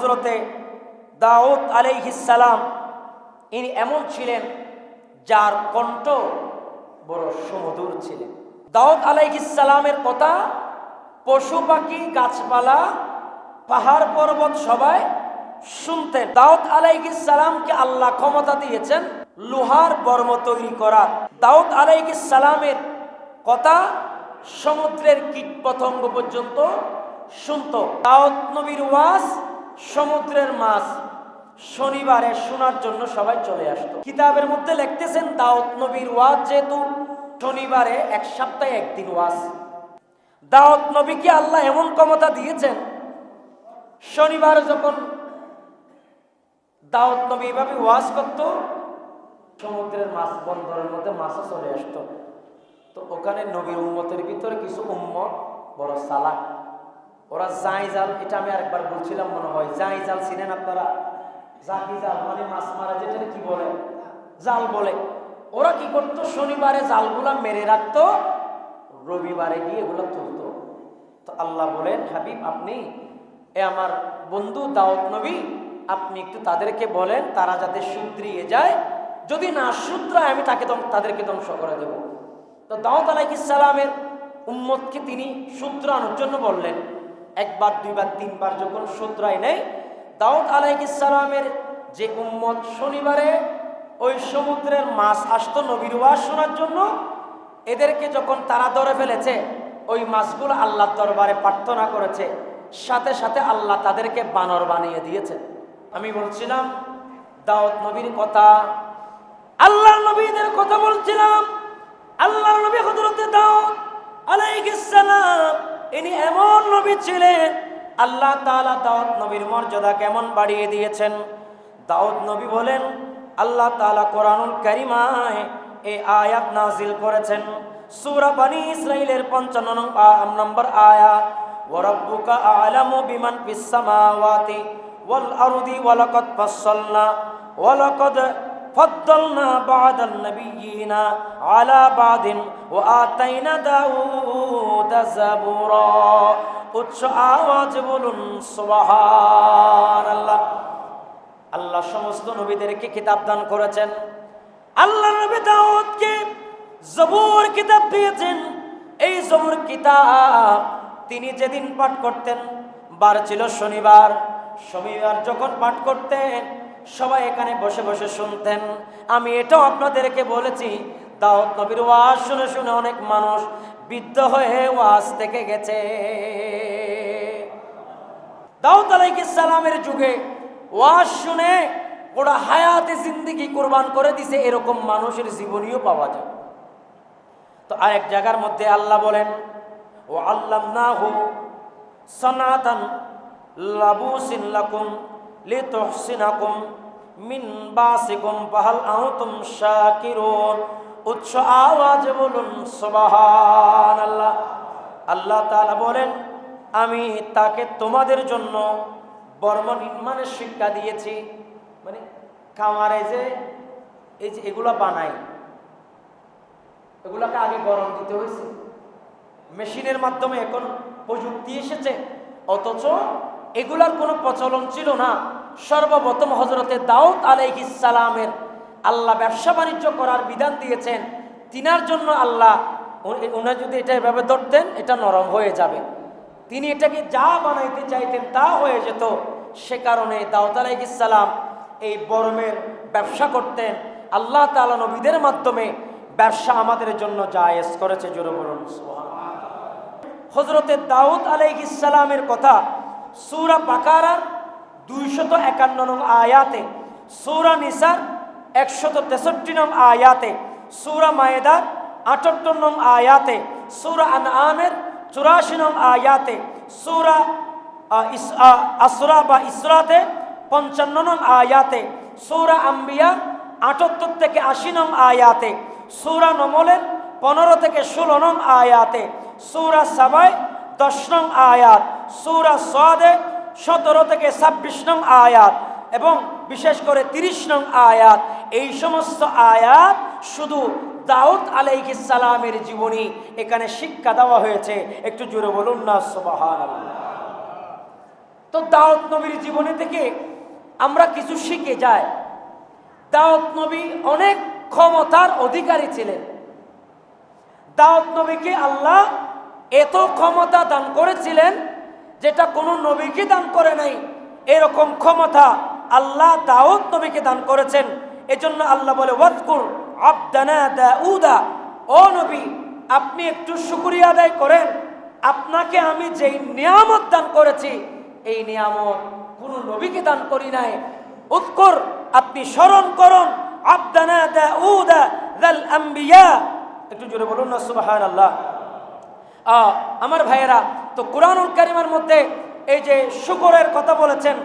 হযরতে দাউদ আলাইহিস সালাম ইনি এমন ছিলেন যার কণ্ঠ বড় সুমধুর ছিলেন। দাউদ আলাইহিস সালামের কথা পশু পাখি গাছপালা পাহাড় পর্বত সবাই শুনতেন। দাউদ আলাইহিস সালামকে আল্লাহ ক্ষমতা দিয়েছেন লোহার বর্ম তৈরি করার। দাউদ আলাইহিস সালামের কথা সমুদ্রের কীটপতঙ্গ পর্যন্ত শুনতো। দাউদ নবীর ওয়াজ সমুদ্রের মাছ শনিবারে শোনার জন্য সবাই চলে আসতো। কিতাবের মধ্যে লিখতেছেন দাউদ নবীর ওয়াজ যেহেতু শনিবারে এক সপ্তাহে একদিন ওয়াজ। দাউদ নবীকে আল্লাহ এমন ক্ষমতা দিয়েছেন, শনিবারে যখন দাউদ নবী এভাবে ওয়াজ করতো সমুদ্রের মাছ বন্দরের মধ্যে মাছও চলে আসতো। তো ওখানে নবীর উম্মতের ভিতরে কিছু উম্মত বড় চালাক, ওরা জাই জাল, এটা আমি আরেকবার বলছিলাম মনে হয়, জাই জাল চিনেন আপনারা? জাকি জাল মানে মাছ মারা, যেটা কি বলে জাল বলে। ওরা কি করতো, শনিবারে জালগুলা মেরে রাখতো, রবিবারে গিয়ে এগুলো তুলতো। তো আল্লাহ বলেন, হাবিব আপনি আমার বন্ধু দাউদ নবী আপনি একটু তাদেরকে বলেন তারা যাতে শুধরিয়ে যায়, যদি না শুধরায় আমি তাদেরকে ধ্বংস করে দেব। তো দাউদ আলাইহিস সালামের উম্মতকে তিনি শুধরানোর জন্য বললেন। একবার দুইবার তিনবার যখন শুধরায় নেই, দাউদ আলাইহিস সালামের যে উম্মত শনিবারে ওই সমুদ্রের মাছ আসতো নবীর ওয়াজ শোনার জন্য, এদেরকে যখন তারা ধরে ফেলেছে, ওই মাছগুলো আল্লাহর দরবারে প্রার্থনা করেছে, সাথে সাথে আল্লাহ তাদেরকে বানর বানিয়ে দিয়েছে। আমি বলছিলাম দাউদ নবীর কথা, আল্লাহর নবীদের কথা বলছিলাম। আল্লাহর নবী হযরতে দাউদ আলাইহিস সালাম ইনি এমন নবী ছিলেন, আল্লাহ তাআলা দাউদ নবীর মর্যাদা কেমন বাড়িয়ে দিয়েছেন। দাউদ নবী বলেন, আল্লাহ তাআলা কোরআনুল কারীমায় এই আয়াত নাযিল করেছেন সূরা বনী ইসরাঈলের 55 নম্বর আয়াত, ওয়া রাব্বুকা আ'লামু বিমান ফিস সামাওয়াতি ওয়াল আরদি ওয়া লাকাদ ফাসসালনা ওয়া লাকাদ ফাদ্দালনা বা'দান নাবিয়্যিনা আলা বা'দিন ওয়া আতাইনা দাউদা যাবুরা। উচ্চ আওয়াজ বলুন সুবহানাল্লাহ। আল্লাহ সমস্ত নবীদেরকে কিতাব দান করেছেন। আল্লাহ নবী দাউদকে জবুর কিতাব দিয়েছেন। এই জবুর কিতাব তিনি যেদিন পাঠ করতেন, বার ছিল শনিবার, শনিবার যখন পাঠ করতেন সবাই এখানে বসে বসে শুনতেন। আমি এটাও আপনাদেরকে বলেছি, দাউদ নবীর ওয়াজ শুনে শুনে অনেক মানুষ বিদ্ধ হয়ে ওয়াজ থেকে গেছে। দাউদ আলাইহিস সালামের যুগে ওয়াজ শুনে ওরা হায়াতে জিন্দেগি কুরবান করে দিছে, এরকম মানুষের জীবনীও পাওয়া যায়। তো আরেক জায়গার মধ্যে আল্লাহ বলেন, ও আল্লামনাহু সানাতান লাবুসিন লাকুম লিতুহসিনাকুম মিন বাসিকুম ফাহাল আনতুম শাকিরুন। উচ্চ আওয়াজ বলুন সুবহানাল্লাহ। আল্লাহ তাআলা বলেন, আমি তাকে তোমাদের জন্য বর্ম নির্মাণের শিক্ষা দিয়েছি। মানে খামারে যে এই যে এগুলা বানাই, এগুলাকে আগে গরম দিতে হয়েছে, মেশিনের মাধ্যমে এখন প্রযুক্তি এসেছে, অথচ এগুলার কোনো প্রচলন ছিল না। সর্বপ্রথম হযরতে দাউদ আলাইহিস সালামের আল্লাহ ব্যবসা বাণিজ্য করার বিধান দিয়েছেন। তিনার জন্য আল্লাহ, উনি যদি এটা এভাবে ধরতেন এটা নরম হয়ে যাবে, তিনি এটাকে যা বানাইতে চাইতেন তা হয়ে যেত। সে কারণে দাউদ আলাইহিস সালাম এই বর্মের ব্যবসা করতেন। আল্লাহ তাআলা নবীদের মাধ্যমে ব্যবসা আমাদের জন্য জায়েজ করেছে। জোরে বলুন সুবহানাল্লাহ। হযরতে দাউদ আলাইহিস সালামের কথা সূরা বাকারার 251 নং আয়াতে, সূরা নিসার 163 নং আয়াতে, সূরা মায়েদার 78 নং আয়াতে, সূরা আনআমের 84 নং আয়াতে, সূরা আসরা বা ইসরাতে 55 নং আয়াতে, সূরা আম্বিয়া 78 থেকে 80 নং আয়াতে, সূরা নমলের 15 থেকে 16 নং আয়াতে, সূরা সাবায় 10 নং আয়াত, সূরা সাদে 17 থেকে 26 নং আয়াত এবং বিশেষ করে 30 নং আয়াত। এই সমস্ত আয়াত শুধু দাউদ আলাইহিস সালামের জীবনী, এখানে শিক্ষা দেওয়া হয়েছে। একটু জোরে বলুন না সুবহানাল্লাহ। তো দাউদ নবীর জীবনী থেকে আমরা কিছু শিখে যাই। দাউদ নবী অনেক ক্ষমতার অধিকারী ছিলেন। দাউদ নবীকে আল্লাহ এত ক্ষমতা দান করেছিলেন যেটা কোনো নবীকে দান করে নাই। এরকম ক্ষমতা আল্লাহ দাউদ নবীকে দান করেছেন। এজন্য আল্লাহ বলে ওয়াজকুর আবদানা দাউদা, ও নবী আপনি একটু শুকরিয়া আদায় করেন, আপনাকে আমি যেই নিয়ামত দান করেছি এই নিয়ামত কোন নবীকে দান করি নাই। উযকুর, আপনি স্মরণ করুন, আবদানা দাউদা যাল আম্বিয়া। একটু জোরে বলুন না সুবহানাল্লাহ। আমার ভাইয়েরা, তো কুরআনুল কারীমের মধ্যে এই যে শুকরের কথা বলেছেন,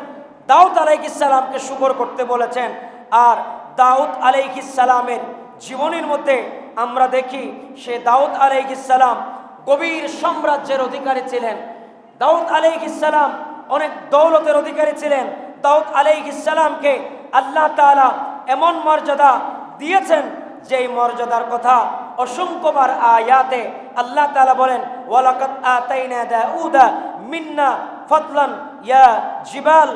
দাউদ আলাইহিস সালামকে শুকর করতে বলেছেন। আর দাউদ আলাইহিস সালামের জীবনের মধ্যে আমরা দেখি সে দাউদ আলাইহিস সালাম গভীর সাম্রাজ্যের অধিকারী ছিলেন। দাউদ আলাইহিস সালাম অনেক দৌলতের অধিকারী ছিলেন। দাউদ আলাইহিস সালামকে আল্লাহ তাআলা এমন মর্যাদা দিয়েছেন যেই মর্যাদার কথা অসংখ্যবার আয়াতে আল্লাহ তাআলা বলেন, ওয়ালাকাদ আতাইনা দাউদা মিন্না ফাদলান ইয়া জিবাল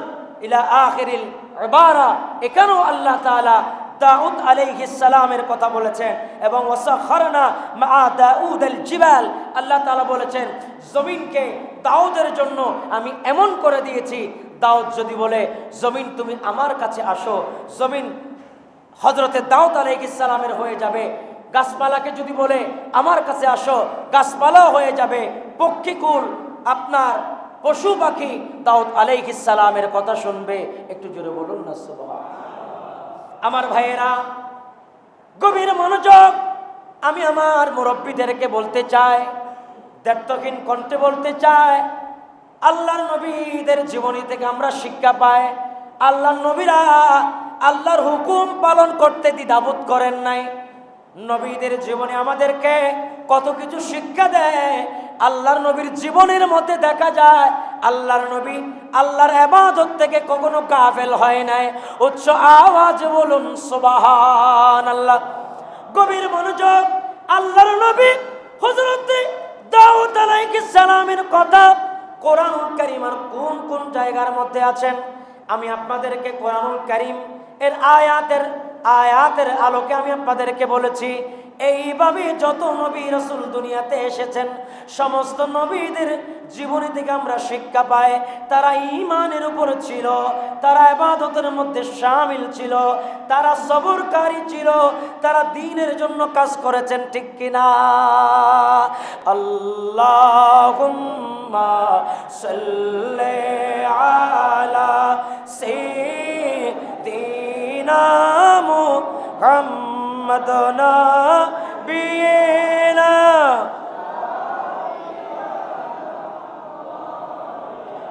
ইলা আখিরিল ইবারা। এখানেও আল্লাহ তাআলা দাউদ আলাইহিস সালামের কথা বলেছেন। এবং ওয়াসাখারনা মা দাউদাল জিবাল, আল্লাহ তাআলা বলেছেন জমিনকে দাউদের জন্য আমি এমন করে দিয়েছি, দাউদ যদি বলে জমিন তুমি আমার কাছে আসো, জমিন হযরতে দাউদ আলাইহিস সালামের হয়ে যাবে। গাছপালাকে যদি বলে আমার কাছে আসো, গাছপালাও হয়ে যাবে। পক্ষীকুল, আপনার পশু পাখি দাউদ আলাইহিস সালামের কথা শুনবে। একটু জোরে বলুন না সুবহানাল্লাহ। আমার ভাইয়েরা, গভীর মনোযোগ, আমি আমার মুরব্বীদেরকে বলতে চাই, দ্ব্যর্থহীন কণ্ঠে বলতে চাই, আল্লাহর নবীদের জীবনী থেকে আমরা শিক্ষা পাই। আল্লাহর নবীরা আল্লাহর হুকুম পালন করতে দ্বিধাবোধ করেন নাই। নবীদের জীবনে আমাদেরকে কত কিছু শিক্ষা দেয়। আল্লাহর নবীর জীবনের মধ্যে দেখা যায় আল্লাহর নবী আল্লাহর ইবাদত থেকে কখনো গাফেল হয় নাই। উচ্চ আওয়াজ বলুন সুবহানাল্লাহ। গভীর মনোযোগ, আল্লাহর নবী হযরত দাউদ আলাইহিস সালামের কথা কোরআনুল কারীমের কোন কোন জায়গার মধ্যে আছেন আমি আপনাদেরকে কোরআনুল কারীম এর আয়াতের আলোকে আমি আপনাদেরকে বলেছি। এইভাবে যত নবী রাসূল দুনিয়াতে এসেছেন সমস্ত নবীদের জীবনী থেকে আমরা শিক্ষা পাই। তারা ঈমানের উপর ছিল, তারা ইবাদতের মধ্যে শামিল ছিল, তারা সবরকারী ছিল, তারা দ্বীনের জন্য কাজ করেছেন, ঠিক কিনা? আল্লাহুম্মা সাল্লি আলা সাইয়্যিদিনা মুহাম্মাদ নাবিয়িনা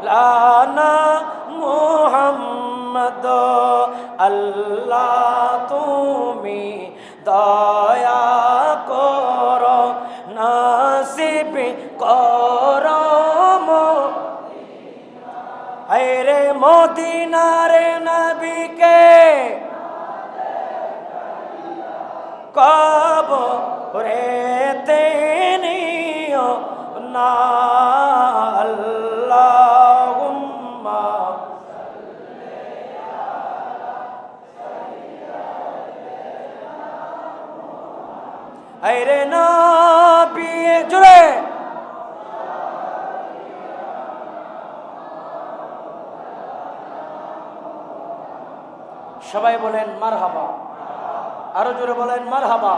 লানা মুহাম্মদ। আল্লাহ তুমি দয়া করো, নাসিব করো আরে মদিনার নবীকে কবরেতে নিও না। আল্লাহুম্মা আরে নবী জুড়ে সবাই বলেন মারহাবা, আরো জোরে বলেন মারহাবা।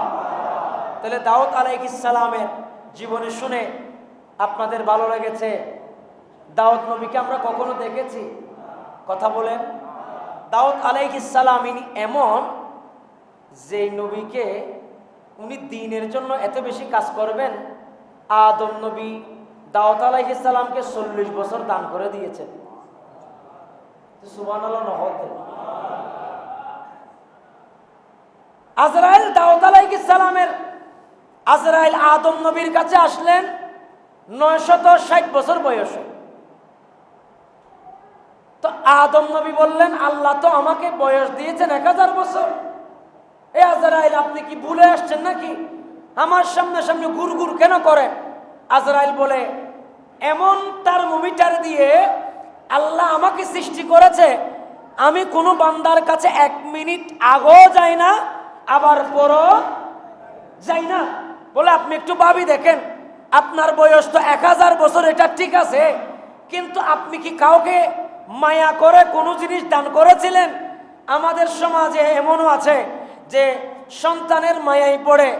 তাহলে দাউদ আলাইহিস সালামের জীবনী শুনে আপনাদের ভালো লেগেছে? দাউদ নবীকে আমরা কখনো দেখেছি? কথা বলেন। দাউদ আলাইহিস সালাম ইনি এমন যে নবীকে উনি দ্বীনের জন্য এত বেশি কাজ করবেন। আদম নবী দাউদ আলাইহিস সালামকে 40 বছর দান করে দিয়েছেন। সুবহানাল্লাহ নহতে। আজরাইল দাউদ আলাইহিস সালামের আজরাইল আদম নবীর কাছে আসলেন 960 বছর বয়সে। তো আদম নবী বললেন আল্লাহ তো আমাকে বয়স দিয়েছেন 1000 বছর। এ আজরাইল আপনি কি ভুলে আসছেন নাকি? আমার সামনে সামনে গুড়গুড় কেন করেন? আজরাইল বলে এমন থার্মোমিটার দিয়ে আল্লাহ আমাকে সৃষ্টি করেছে, আমি কোনো বান্দার কাছে 1 মিনিট আগেও যাই না, আবার পরও যাই না। বলে আপনি একটু ভাবি দেখেন, আপনার বয়স তো 1000 বছর, এটা ঠিক আছে, কিন্তু আপনি কি কাউকে মায়া করে কোনো জিনিস দান করেছিলেন? আমাদের সমাজে এমনও আছে যে সন্তানের মায়াই পড়ে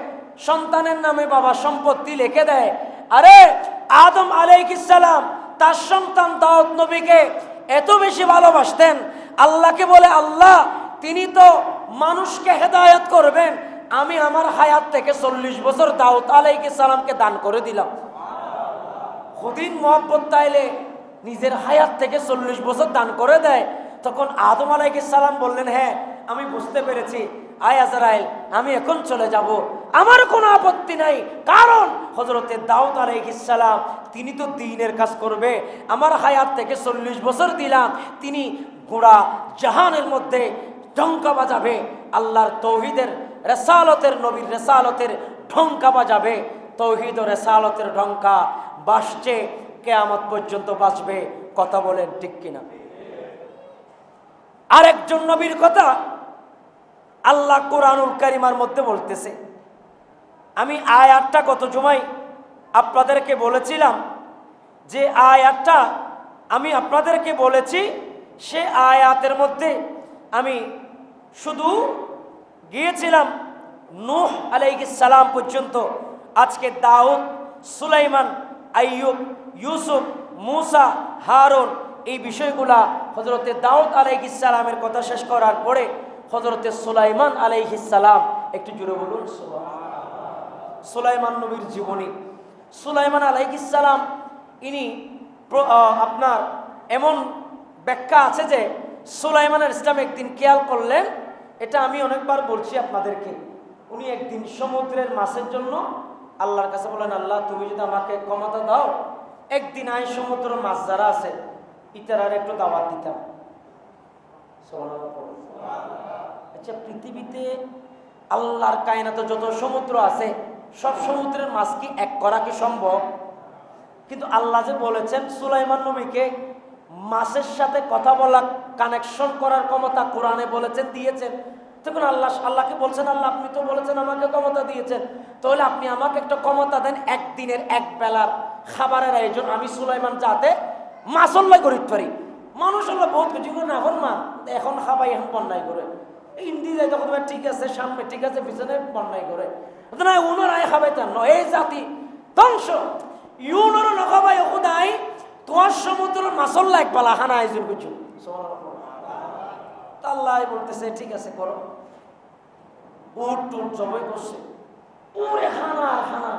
সন্তানের নামে বাবা সম্পত্তি লিখে দেয়। আরে আদম আলাইহিস সালাম তার সন্তান দাউদ নবীকে এত বেশি ভালোবাসতেন, আল্লাহকে বলে আল্লাহ তিনি তো মানুষকে হেদায়েত করবেন, আমি আমার হায়াত থেকে 40 বছর দাউদ আলাইহিস সালামকে দান করে দিলাম। খুদিন মহব্বত তাইলে নিজের হায়াত থেকে 40 বছর দান করে দেয়। তখন আদম আলাইহিস সালাম বললেন, হ্যাঁ আমি বুঝতে পেরেছি, আয় আজরাইল আমি এখন চলে যাব, আমার কোনো আপত্তি নাই, কারণ হযরতে দাউদ আলাইহিস সালাম তিনি তো দ্বীনের কাজ করবে, আমার হায়াত থেকে 40 বছর দিলাম, তিনি গোড়া জাহানের মধ্যে ঢঙ্কা বাজাবে, আল্লাহর তৌহিদের রেসালতের নবীর রেসালতের ঢঙ্কা বাজাবে, তৌহিদ ও রেসালতের ঢঙ্কা বাজছে কিয়ামত পর্যন্ত বাজবে। কথা বলেন ঠিক কিনা? আরেকজন নবীর কথা আল্লাহ কোরআনুল কারীমের মধ্যে বলতেছে, আমি আয়াতটা গত জুমায় আপনাদেরকে বলেছিলাম, যে আয়াতটা আমি আপনাদেরকে বলেছি সে আয়াতের মধ্যে আমি শুধু গিয়েছিলাম নূহ আলাইহিস সালাম পর্যন্ত। আজকে দাউদ, সুলাইমান, আইয়ুব, ইউসুফ, মুসা, হারুন, এই বিষয়গুলা হযরতে দাউদ আলাইহিস সালামের কথা শেষ করার পরে হযরতে সুলাইমান আলাইহিস সালাম, একটু জোরে বলুন সুবহানাল্লাহ। সুলাইমান নবীর জীবনী, সুলাইমান আলাইহিস সালাম ইনি আপনার এমন ব্যাখ্যা আছে যে সুলাইমান আলাইহিস সালাম একদিন খেয়াল করলেন, এটা আমি অনেকবার বলছি আপনাদেরকে, উনি একদিন সমুদ্রের মাছের জন্য আল্লাহর কাছে বলেন, আল্লাহ তুমি যদি আমাকে ক্ষমতা দাও, একদিন আই সমুদ্রের মাছ যারা আছে ইতারার একটু দাওয়াত দিতাম। আচ্ছা, পৃথিবীতে আল্লাহর কায়নাতে যত সমুদ্র আছে সব সমুদ্রের মাছ কি এক করা কি সম্ভব? কিন্তু আল্লাহ যে বলেছেন সুলাইমান নবীকে মাছের সাথে কথা বলা, কানেকশন করার ক্ষমতা কোরআনে বলেছেন, দিয়েছেন, তখন আল্লাহকে বলছেন, আল্লাহ আপনি তো বলেছেন আমাকে ক্ষমতা দিয়েছেন, তাহলে আপনি আমাকে একটা ক্ষমতা দেন, একদিনের এক বেলার খাবারের আয়োজন আমি সুলাইমান যাতে মাছল্লাই করিতে পারি। মানুষ আল্লাহ বহুত কিছু না, এখন মা এখন খাবাই, এখন বন্যায় করে ইন্দি যাই, তখন ঠিক আছে সামনে ঠিক আছে পিছনে বন্যায় করে না, উনার আয় খাবাইতাম ন, এই জাতি ধ্বংস, ইউনার নখাবাই ওদাই তোমার সমুদ্র মাছল্লা এক পালা হানা আয়োজন করছো। আল্লাহ বলতেছে ঠিক আছে করো, উট টুট জবাই করছে, ওরে হানা হানা,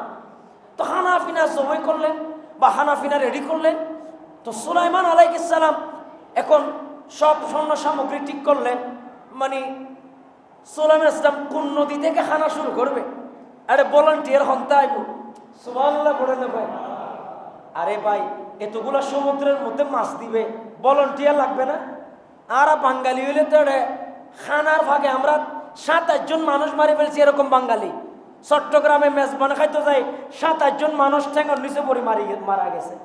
তো হানা ফিনা জবাই করলেন বা হানা ফিনা রেডি করলেন। তো সুলাইমান আলাইহিস সালাম এখন সব স্বর্ণ সামগ্রী ঠিক করলেন, মানে সুলাইমান ইসলাম কোন নদী থেকে খানা শুরু করবে? আরে ভলান্টিয়ার হন্তা আইব, সুবহানাল্লাহ বলে না ভাই? আরে ভাই এতগুলো সমুদ্রের মধ্যে মাছ দিবে, ভলান্টিয়ার লাগবে না? আর বাঙালি হইলে তো খানার ভাগে আমরা 27 জন মানুষ মারি ফেলছি, এরকম বাঙালি চট্টগ্রামে মেজবান খাইতে যাই 27 জন মানুষ ঠেঙ্গর নিচে পড়ে মারা গেছে,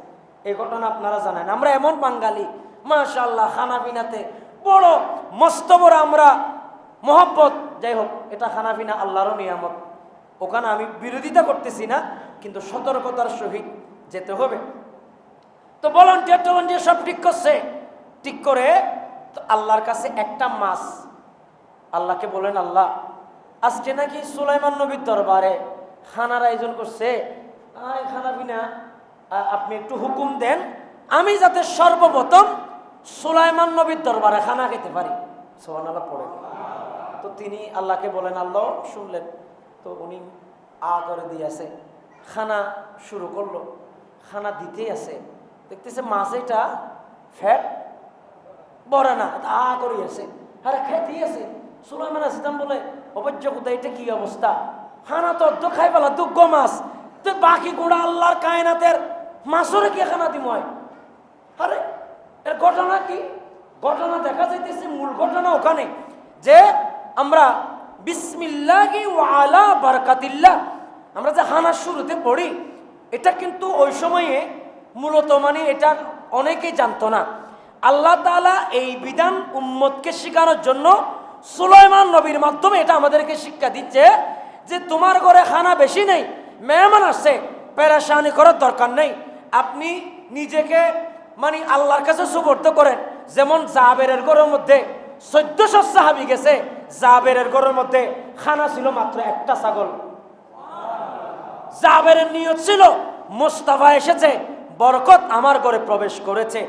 এই ঘটনা আপনারা জানেন। আমরা এমন বাঙালি মাশাআল্লাহ, খানা পিনাতে বড় মস্ত বড় আমরা মহব্বত। যাই হোক, এটা খানা পিনা আল্লাহরও নিয়ামত, ওখানে আমি বিরোধিতা করতেছি না, কিন্তু সতর্কতার সহিত যেতে হবে। তো ভলান্টিয়ার সব ঠিক করছে, ঠিক করে তো আল্লাহর কাছে একটা মাছ, আল্লাহকে বলেন, আল্লাহ আজকে নাকি সুলাইমান নবীর দরবারে খানার আয়োজন করছে, খানা পিনা আপনি একটু হুকুম দেন, আমি যাতে সর্বপ্রথম সুলাইমান নবীর দরবারে খানা খেতে পারি। সুবহানাল্লাহ পড়ে। তো তিনি আল্লাহকে বলেন, আল্লাহ শুনলেন, তো উনি করে দিয়েছে, খানা শুরু করলো, খানা দিতেই আছে, দেখতেছে মাছ এটা ফ্যাট বড় না, করে আছে, আরে খাইতেই আছে। সুলাইমান আসলাম বলে, অবৈধ কোথায়, এটা কি অবস্থা? খানা তো অর্ধ খাই পেলা, দুগ্গ মাছ, তো বাকি গোড়া আল্লাহর কায়নাতের মাছরে কি খানা দিব? আরে এর ঘটনা কি? ঘটনা দেখা যাইতেছে, মূল ঘটনা ওখানে যে আমরা বিসমিল্লাহি ওয়া আলা বারাকাতিল্লাহ আমরা যে খানার শুরুতে পড়ি, এটা কিন্তু ওই সময়ে মূলত মানে এটা অনেকেই জানতো না। আল্লাহ তাআলা এই বিধান উম্মতকে শেখানোর জন্য সুলাইমান নবীর মাধ্যমে এটা আমাদেরকে শিক্ষা দিচ্ছে যে তোমার ঘরে খানা বেশি নেই, মেহমান আসছে, পেরেশানি করার দরকার নেই। আপনি নিজেকে মানে আল্লাহর কাছে সুপর্দ করেন। যেমন জাবেরের ঘরের মধ্যে 1400 সাহাবী গেছে, জাবেরের ঘরের মধ্যে খানা ছিল মাত্র একটা ছাগল। জাবেরের নিয়ত ছিল মুস্তাফা এসেছে, বরকত আমার ঘরে প্রবেশ করেছে।